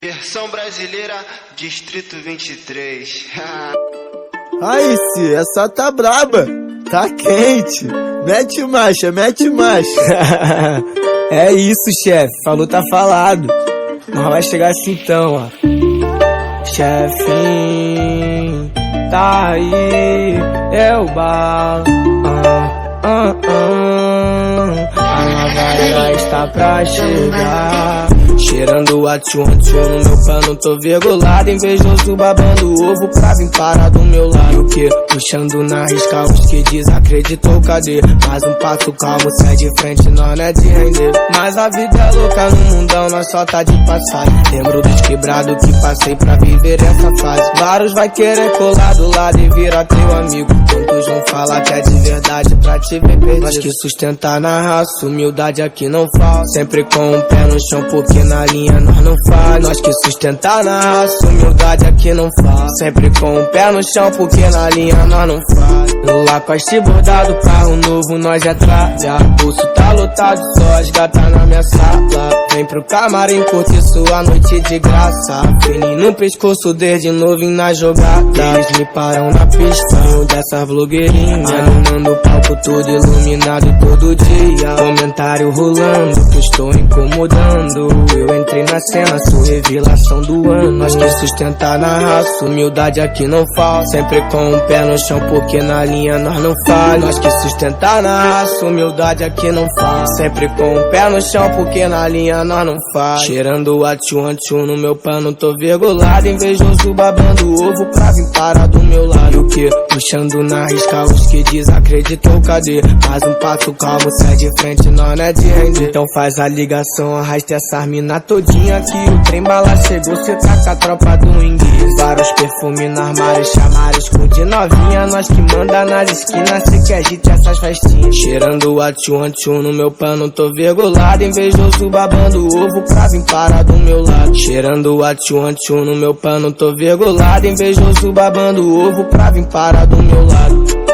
Versão brasileira, Distrito 23. Aí, Ci, essa tá braba, tá quente. Mete marcha, mete marcha. É isso, chefe, falou tá falado. Nós vai chegar assim então, ó. Chefinho, tá aí, é o balo. A nova está pra chegar. Cheirando a tchum no meu pano, tô virgulado, invejoso babando ovo pra vir parar do meu lado. O que? Puxando na risca os que desacreditou, cadê? Mais um passo calmo, sai de frente, nós não é de render. Mas a vida é louca no mundão, nós só tá de passagem. Lembro dos quebrados que passei pra viver essa fase. Vários vai querer colar do lado e virar teu amigo. Quantos vão falar que é de verdade pra te ver perdido. Nós que sustentar na raça, humildade aqui não falta. Sempre com o pé no chão porque na linha nós não faz. Nós que sustentar na raça, humildade aqui não faz. Sempre com o pé no chão porque na linha nós não faz. Lacoste bordado, carro novo nós já traga. Pulso tá lotado, só as gatas na minha sala. Vem pro camarim curtir sua noite de graça. Fininho no pescoço desde novinho na jogada. Eles me param na pista, um dessas blogueirinhas. Animando o palco todo iluminado todo dia. Comentário rolando, que eu estou incomodando. Eu entrei na cena, sou revelação do ano. Nós que sustentar na raça, humildade aqui não falta. Sempre com o pé no chão porque na linha nós não faz. Nós que sustentar na raça, humildade aqui não falta. Sempre com o pé no chão porque na linha nós não faz. Cheirando a tchum no meu pano, tô virgulado, invejoso babando ovo pra vir parar do meu lado. E o que? Puxando na risca os que desacreditou, cadê? Mais um passo calmo, sai de frente, nós não é de render. Então faz a ligação, arrasta essas mina todinha que o trem bala chegou, cê tá com a tropa do inglês. Vários perfumes no armário, chamares com de novinha. Nós que manda nas esquinas, cê que agite essas festinhas. Cheirando a tchum no meu pano, tô virgulado, invejoso babando ovo pra vir parar do meu lado. Cheirando a tchum no meu pano, tô virgulado, invejoso babando ovo pra vir parar do meu lado.